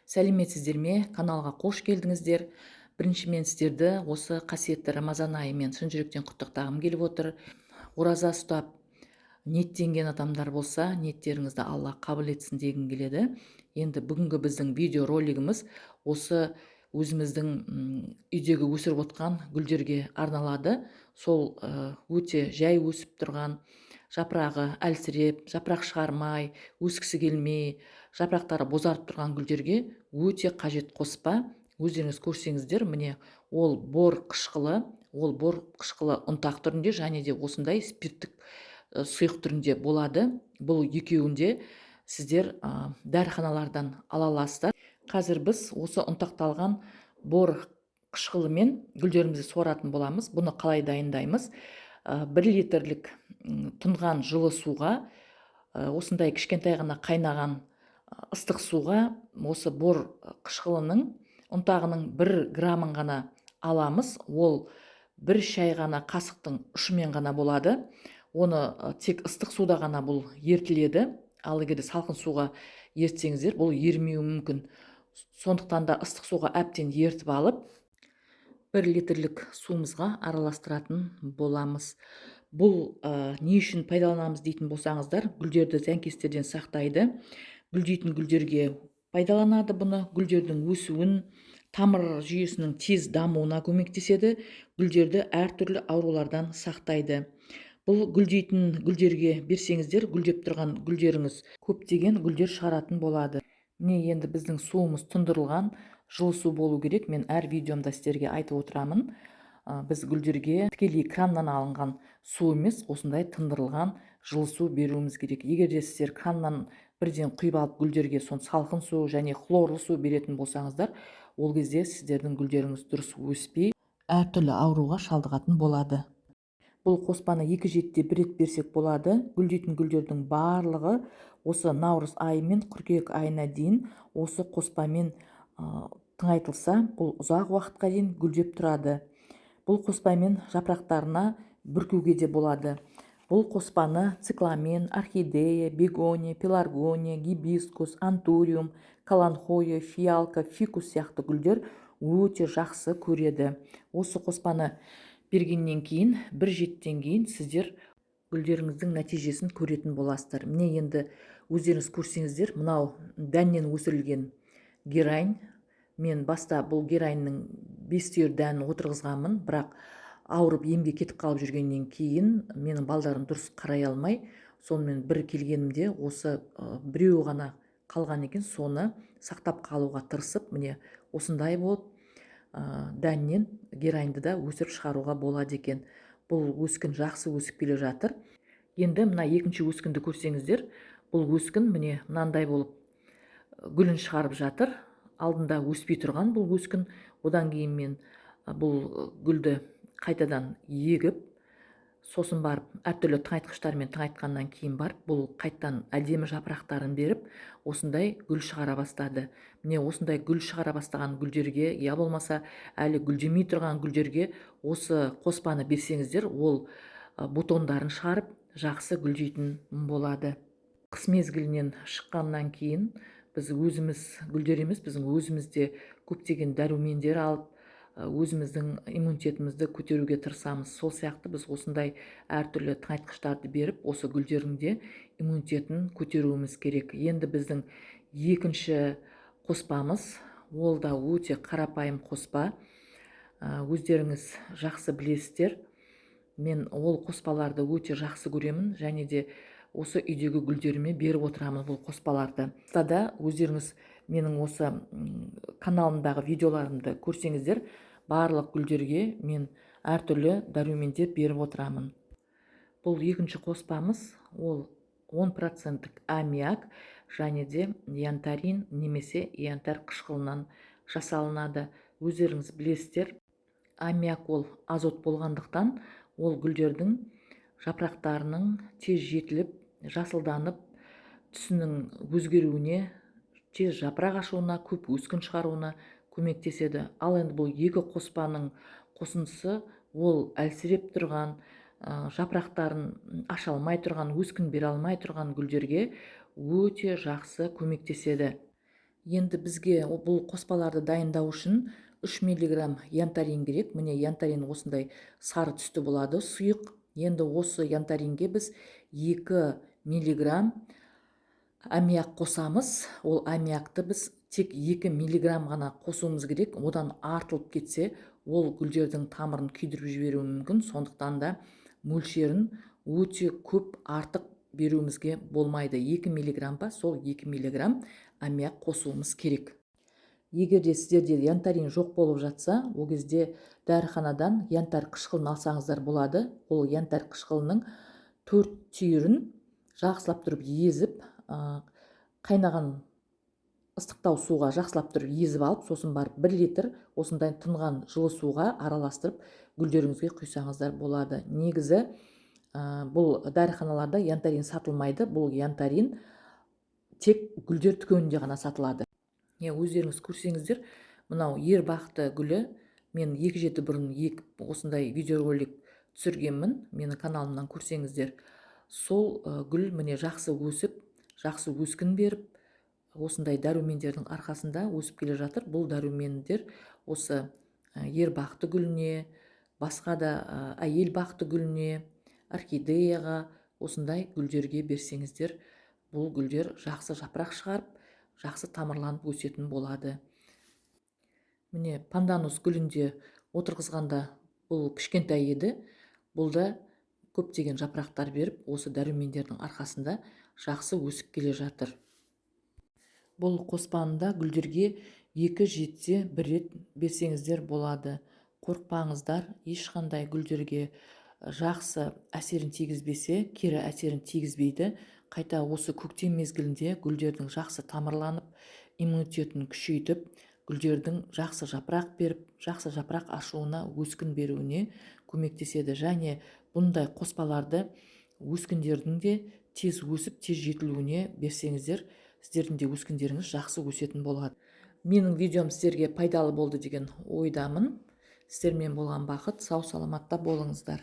Сәлеметсіздер ме? Каналға қош келдіңіздер. Бірінші мен сіздерді осы қасиетті Рамазан айымен шын жүректен құттықтағым келіп отыр. Ораза ұстап ниеттенген адамдар болса, ниеттеріңізді Алла қабыл етсін дегім келеді. Енді бүгінгі біздің видео ролигіміз осы өзіміздің үйдегі өсіріп отқан гүлдерге арналады. Сол өте жай өсіп тұрған, жапырағы әлсіреп, жапырақ шығармай, өскісі келмей, жапырақтары бозарып тұрған гүлдерге өте қажет қоспа. Өздеріңіз көрсеңіздер, міне ол бор қышқылы ұнтақ түрінде және де осындай спирттік сұйық түрінде болады. Бұл екеуінде сіздер дәріханалардан ала аласыздар. Қазір біз осы ұнтақталған бор қышқылымен гүлдерімізді суаратын боламыз. Бұны қалай дайындаймыз? 1 литрлік тұнған жылы суға, осындай кішкентай ғана қайнаған ыстық суға осы бор қышқылының ұнтағының 1 грамын ғана аламыз. Ол 1 шай ғана қасықтың ұшымен ғана болады. Оны тек ыстық суда ғана бұл ертіледі. Ал егер салқын суға ертсеңіздер, бұл ермеуі мүмкін. Сондықтан да ыстық суға әбден ертіп алып, 1 литрлік суымызға араластыратын боламыз. Бұл не үшін пайдаланамыз дейтін болсаңыздар, гүлдерді зиянкестерден сақтайды. Гүлдейтін гүлдерге пайдаланады бұны. Гүлдердің өсуін, тамыр жүйесінің тез дамуына көмектеседі. Гүлдерді әртүрлі аурулардан сақтайды. Бұл гүлдейтін гүлдерге берсеңіздер, гүлдеп тұрған гүлдеріңіз көптеген гүлдер шығаратын болады. Міне енді біздің суымыз тұндырылған, жылы су болу керек. Мен әр видеомда сіздерге айтып отырамын. Біз гүлдерге тікелей краннан алынған су емес, осындай тұндырылған жылы су беруіміз керек. Егер де сіздер краннан бірден құйып алып гүлдерге салқын су және хлорлы су беретін болсаңыздар, ол кезде сіздердің гүлдеріңіз дұрыс өспей, әртүрлі ауруға шалдығатын болады. Бұл қоспаны 2 жетіде 1 рет берсек болады. Гүлдейтін гүлдердің барлығы осы наурыз айы мен қыркүйек айына дейін осы қоспамен тыңайтылса, бұл ұзақ уақытқа дейін гүлдеп тұрады. Бұл қоспамен жапырақтарына бүркуге де болады. Бұл қоспаны цикламен, орхидея, бегония, пеларгония, гибискус, антуриум, каланхоя, фиалка, фикус сияқты гүлдер өте жақсы көреді. Осы қоспаны бергеннен кейін, 1 жетіден кейін сіздер гүлдеріңіздің нәтижесін көретін боласыздар. Міне енді өздеріңіз көрсеңіздер, мынау дәннен өсірілген герань. Мен баста бұл гераньның 5 түйір дәнін отырғызғанмын, бірақ ауырып емге кетіп қалып жүргеннен кейін менің балдарым дұрыс қарай алмай, сонымен бір келгенімде осы біреу ғана қалған екен, соны сақтап қалуға тырысып, міне осындай болып дәннен гераньды да өсіріп шығаруға болады екен. Бұл өскін жақсы өсіп келе жатыр. Енді мына екінші өскінді көрсеңіздер, бұл өскін міне мынандай болып гүлін шығарып жатыр. Алдында өспей тұрған бұл өскін. Одан кейін мен бұл гүлді қайтадан егіп, сосын барып әртүрлі тыңайтқыштармен тыңайтқаннан кейін барып, бұл қайттан әдемі жапырақтарын беріп, осындай гүл шығара бастады. Міне осындай гүл шығара бастаған гүлдерге, я болмаса әлі гүлдемей тұрған гүлдерге осы қоспаны берсеңіздер, ол бутондарын шығарып, жақсы гүлдейтін болады. Қыс мезгілінен шыққаннан кейін біз өзіміз гүлдер емес, біздің өзімізде көптеген дәрумендер алып, өзіміздің иммунитетімізді көтеруге тырысамыз. Сол сияқты біз осындай әртүрлі тыңайтқыштарды беріп, осы гүлдерінде иммунитетін көтеруіміз керек. Енді біздің екінші қоспамыз, ол да өте қарапайым қоспа. Өздеріңіз жақсы білесіздер. Мен ол қоспаларды өте жақсы көремін, және де осы үйдегі гүлдеріме беріп отырамын бұл қоспаларды. Тада өздеріңіз менің осы каналымдағы видеоларымды көрсеңіздер, барлық гүлдерге мен әртүрлі дәрумендер беріп отырамын. Бұл екінші қоспамыз, ол 10% аммиак және де янтарин немесе янтар қышқылынан жасалынады. Өздеріңіз білесіздер, аммиак ол азот болғандықтан, ол гүлдердің жапырақтарының тез жетіліп, жасылданып, түсінің өзгеруіне, тез жапырақ ашуына, көп өскін шығаруына көмектеседі. Ал енді бұл екі қоспаның қосындысы, ол әлсіреп тұрған, жапырақтарын аша алмай тұрған, өскін бере алмай тұрған гүлдерге өте жақсы көмектеседі. Енді бізге бұл қоспаларды дайындау үшін 3 миллиграмм янтарин керек. Міне янтарин осындай сары түсті болады, сұйық. Енді осы янтаринге біз 2 миллиграмм аммиак қосамыз. Ол аммиакты біз тек 2 миллиграмм ғана қосуымыз керек. Одан артылып кетсе, ол гүлдердің тамырын күйдіріп жіберуі мүмкін. Сондықтан да мөлшерін өте көп артық беруімізге болмайды. 2 миллиграмм ба, сол 2 миллиграмм аммиак қосуымыз керек. Егер де сіздерде янтарин жоқ болып жатса, ол кезде дәріханадан янтарь қышқылын алсаңыздар болады. Ол янтарь қышқылының 4 түйірін жақсылап тұрып езіп, қайнаған ыстықтау суға жақсылап тұрып езіп алып, сосын барып 1 литр осындай тынған жылы суға араластырып гүлдеріңізге құйсаңыздар болады. Негізі бұл дәріханаларда янтарин сатылмайды. Бұл янтарин тек гүлдер дүкенінде ғана сатылады. Өздеріңіз көрсеңіздер, мынау ер бақты гүлі, мен 2 жеті бұрын осындай видеоролик түсіргенмін, менің каналымнан көрсеңіздер. Сол гүл міне жақсы өсіп, жақсы өскін беріп, осындай дәрумендердің арқасында өсіп келе жатыр. Бұл дәрумендер осы ер бақты гүліне, басқа да әйел бақты гүліне, орхидеяға, осындай гүлдерге берсеңіздер, бұл гүлдер жақсы жапырақ шығарып, жақсы тамырланып өсетін болады. Міне панданус гүлінде отырғызғанда бұл кішкентай еді. Бұл да көптеген жапырақтар беріп, осы дәрумендердің арқасында жақсы өсіп келе жатыр. Бұл қоспаны гүлдерге 2 жетсе 1 рет берсеңіздер болады. Қорықпаңыздар, ешқандай гүлдерге жақсы әсерін тигізбесе, кері әсерін тигізбейді. Қайта осы көктем мезгілінде гүлдердің жақсы тамырланып, иммунитетін күшейтіп, гүлдердің жақсы жапырақ беріп, жақсы жапырақ ашуына, өскін беруіне көмектеседі. Және бұндай қоспаларды өскіндердің де тез өсіп, тез жетілуіне берсеңіздер, сіздердің де өскіндеріңіз жақсы өсетін болады. Менің видеом сіздерге пайдалы болды деген ойдамын. Сіздермен болған бақыт, сау саламатта болыңыздар.